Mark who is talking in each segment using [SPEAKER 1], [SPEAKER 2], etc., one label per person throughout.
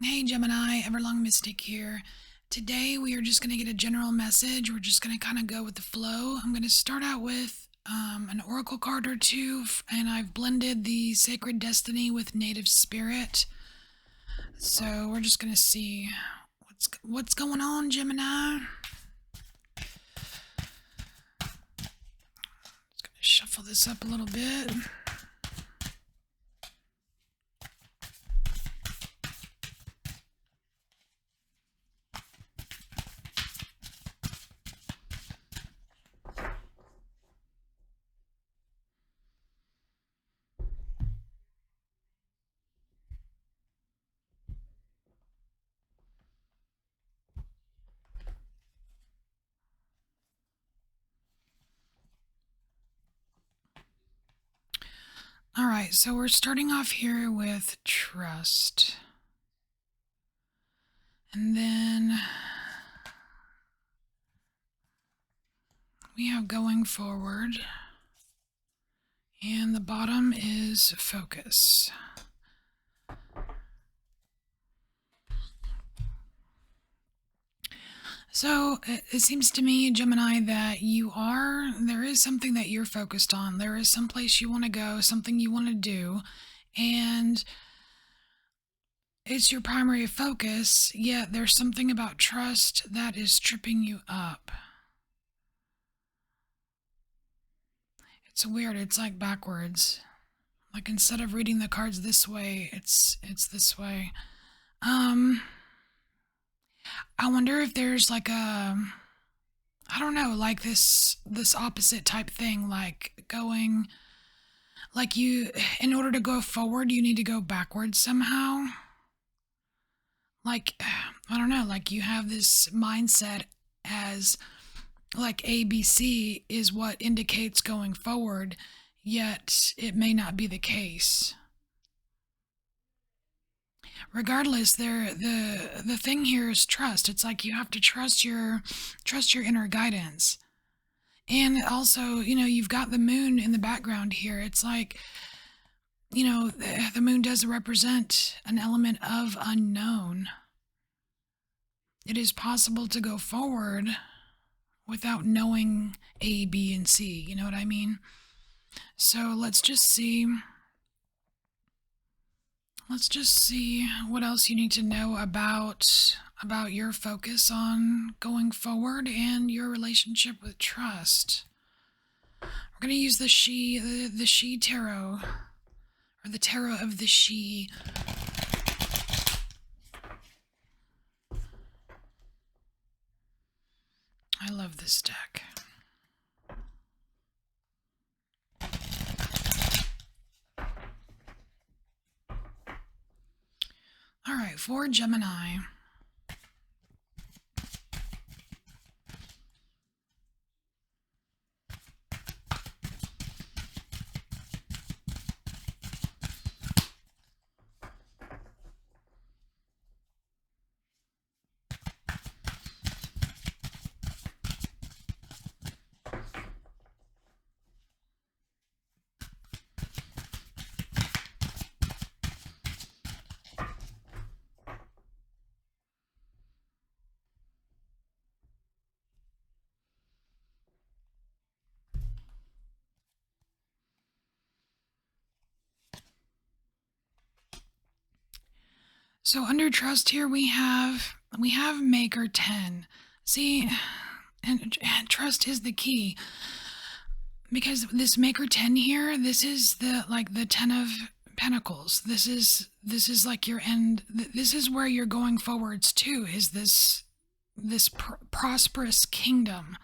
[SPEAKER 1] Hey Gemini, Everlong Mystic here. Today we are just going to get a general message. We're just going to kind of go with the flow. I'm going to start out with an oracle card or two, and I've blended the Sacred Destiny with Native Spirit. So we're just going to see what's going on, Gemini. Just going to shuffle this up a little bit. All right, so we're starting off here with trust. And then we have going forward. And the bottom is focus. So it seems to me, Gemini, that there is something that you're focused on. There is some place you want to go, something you want to do, and it's your primary focus, yet there's something about trust that is tripping you up. It's weird. It's like backwards. Like instead of reading the cards this way, it's this way. I wonder if there's like I don't know, like this opposite type thing, like going, like in order to go forward, you need to go backwards somehow. Like, I don't know, like you have this mindset as like ABC is what indicates going forward, yet it may not be the case. Regardless, the thing here is trust. It's like you have to trust your inner guidance. And also, you've got the moon in the background here. It's like, the moon does represent an element of unknown. It is possible to go forward without knowing A, B, and C. You know what I mean? So let's just see. Let's just see what else you need to know about your focus on going forward and your relationship with trust. We're going to use the She Tarot, or the Tarot of the She. I love this deck. All right, for Gemini. So under trust here we have Maker 10. See, and trust is the key. Because this Maker 10 here, this is the 10 of Pentacles. This is like your end. This is where you're going forwards to, is this prosperous kingdom.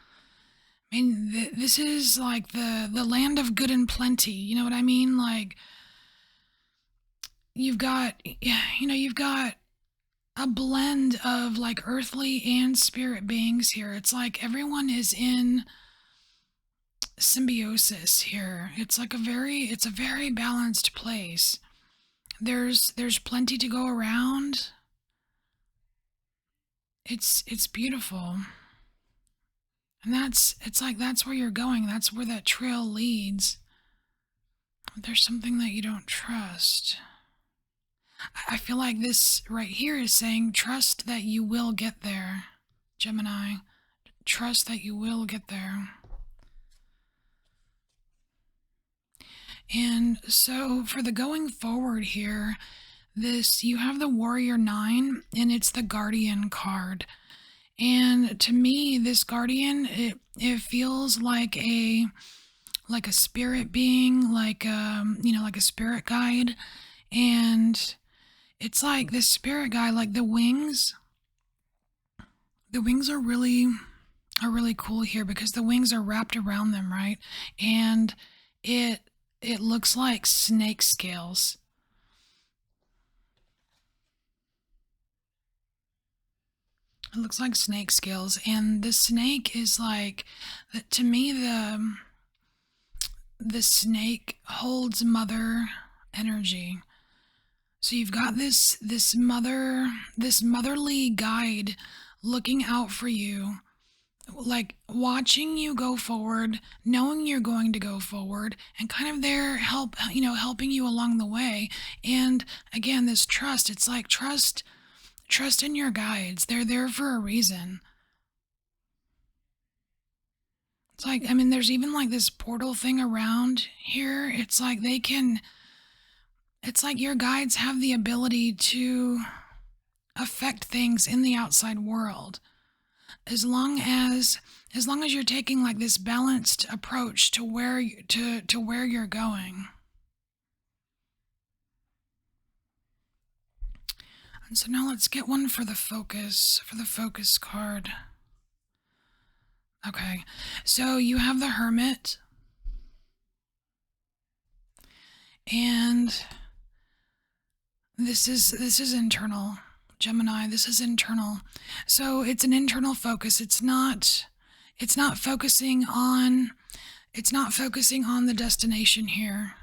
[SPEAKER 1] I mean, this is like the land of good and plenty. You know what I mean? Like, you've got a blend of like earthly and spirit beings here. It's like everyone is in symbiosis here. It's like it's a very balanced place. There's plenty to go around. It's beautiful. And that's where you're going. That's where that trail leads. There's something that you don't trust. I feel like this right here is saying, trust that you will get there, Gemini. Trust that you will get there. And so for the going forward here, you have the Warrior 9, and it's the Guardian card. And to me, this Guardian, it feels like a spirit being, like like a spirit guide. And it's like this spirit guide, like the wings are really cool here, because the wings are wrapped around them, right? And it looks like snake scales. It looks like snake scales, and the snake is like, to me, the snake holds mother energy. So you've got this motherly guide looking out for you, like watching you go forward, knowing you're going to go forward, and kind of there helping you along the way. And again, this trust, it's like trust in your guides. They're there for a reason. It's like, I mean, there's even like this portal thing around here. It's like it's like your guides have the ability to affect things in the outside world, as long as you're taking like this balanced approach to where you're going. And so now let's get one for the focus card. Okay, so you have the Hermit, and this is internal, Gemini. This is internal. So it's an internal focus. It's not focusing on the destination here.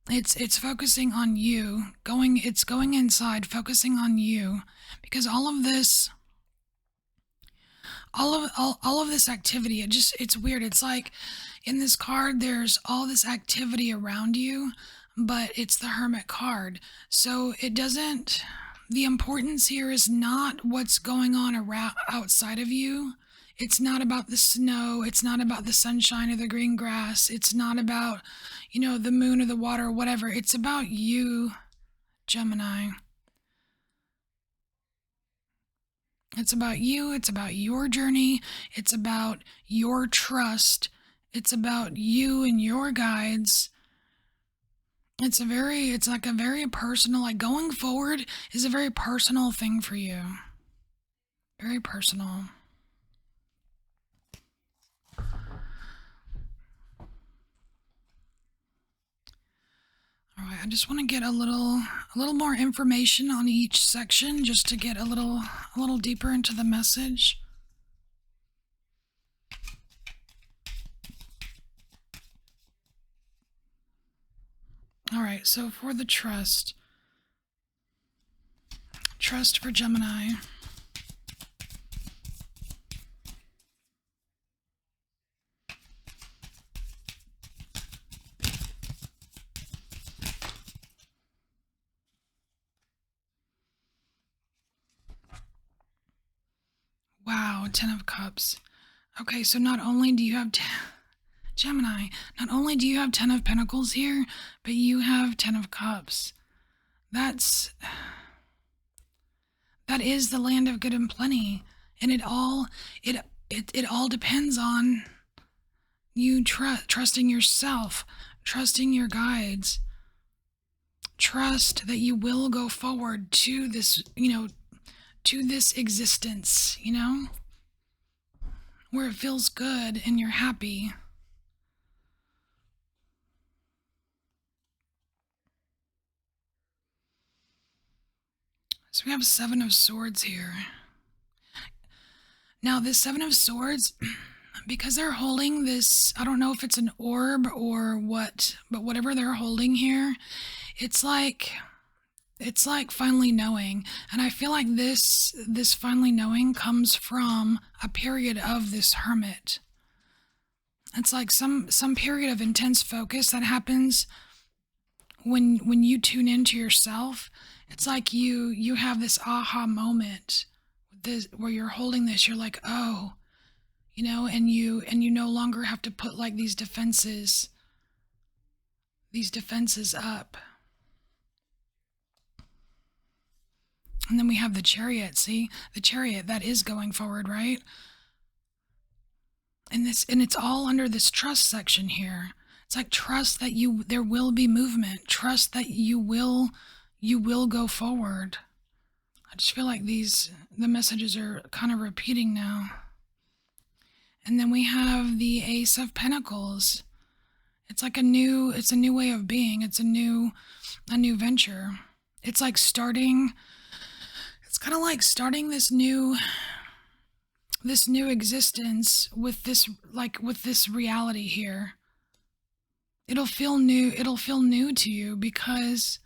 [SPEAKER 1] It's focusing on you. It's going inside, focusing on you, because all of this activity, it's weird. It's like in this card there's all this activity around you, but it's the Hermit card. So the importance here is not what's going on around outside of you. It's not about the snow, it's not about the sunshine or the green grass, it's not about the moon or the water or whatever. It's about you, Gemini. It's about you, it's about your journey, it's about your trust, it's about you and your guides. It's like a very personal, like going forward is a very personal thing for you. Very personal. All right, I just want to get a little more information on each section, just to get a little deeper into the message. All right, so for the trust for Gemini. Wow, 10 of Cups. Okay, so not only do you have Gemini, not only do you have 10 of Pentacles here, but you have 10 of Cups. That is the land of good and plenty, and it all depends on you trusting yourself, trusting your guides. Trust that you will go forward to this, to this existence, where it feels good and you're happy. So we have 7 of Swords here. Now this 7 of Swords, because they're holding this, I don't know if it's an orb or what, but whatever they're holding here, it's like finally knowing. And I feel like this finally knowing comes from a period of this Hermit. It's like some period of intense focus that happens when you tune into yourself, it's like you have this aha moment, this where you're holding this, you're like, oh, and you no longer have to put like these defenses up. And then we have the Chariot. See, the Chariot, that is going forward, right? And it's all under this trust section here. It's like trust that there will be movement. Trust that you will go forward. I just feel like the messages are kind of repeating now. And then we have the Ace of Pentacles. It's like a new way of being. It's a new venture. It's like it's kind of like starting this new existence with this reality here. It'll feel new to you because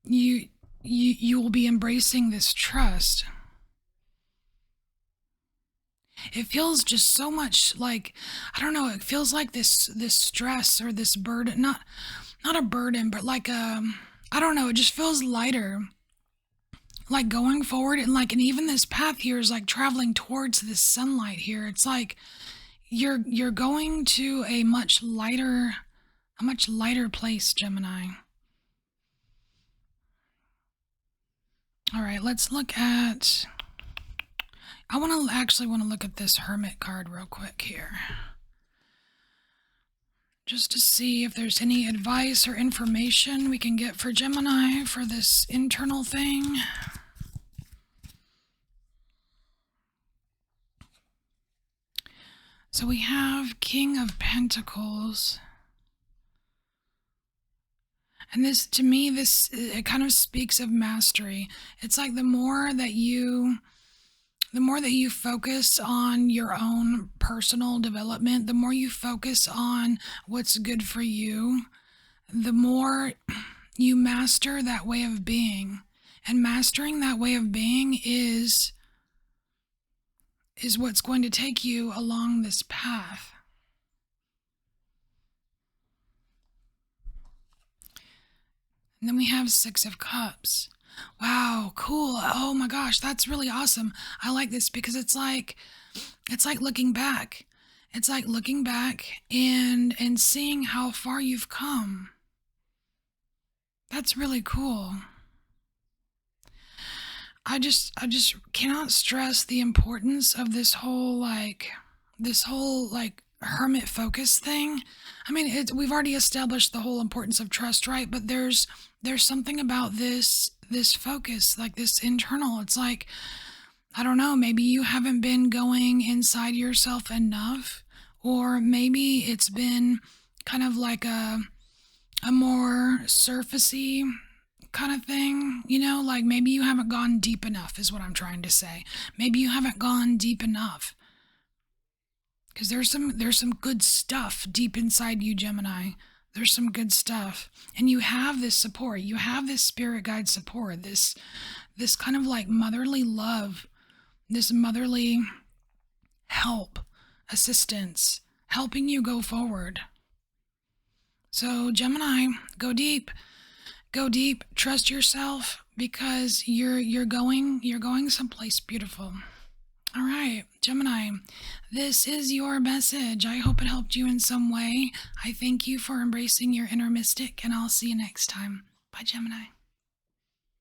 [SPEAKER 1] you will be embracing this trust. It feels just so much like, I don't know, it feels like this stress or this burden, not a burden, but like I don't know, it just feels lighter. Like going forward, and even this path here is like traveling towards this sunlight here. It's like you're going to a much lighter place, Gemini. All right, let's look at, I actually want to look at this Hermit card real quick here, just to see if there's any advice or information we can get for Gemini for this internal thing. So we have King of Pentacles. And this, to me, it kind of speaks of mastery. It's like the more that you focus on your own personal development, the more you focus on what's good for you, the more you master that way of being. And mastering that way of being is what's going to take you along this path. And then we have Six of Cups. Wow, cool. Oh my gosh, that's really awesome. I like this because it's like looking back. It's like looking back and seeing how far you've come. That's really cool. I just cannot stress the importance of this whole hermit focus thing. I mean, we've already established the whole importance of trust, right? But there's something about this focus, like this internal. It's like, I don't know, maybe you haven't been going inside yourself enough, or maybe it's been kind of like a more surfacey kind of thing, like maybe you haven't gone deep enough is what I'm trying to say. Maybe you haven't gone deep enough. Because there's some good stuff deep inside you, Gemini. There's some good stuff. And you have this support. You have this spirit guide support. This kind of like motherly love. This motherly help, assistance, helping you go forward. So Gemini, go deep. Go deep, trust yourself, because you're going someplace beautiful. All right, Gemini, this is your message. I hope it helped you in some way. I thank you for embracing your inner mystic, and I'll see you next time. Bye, Gemini.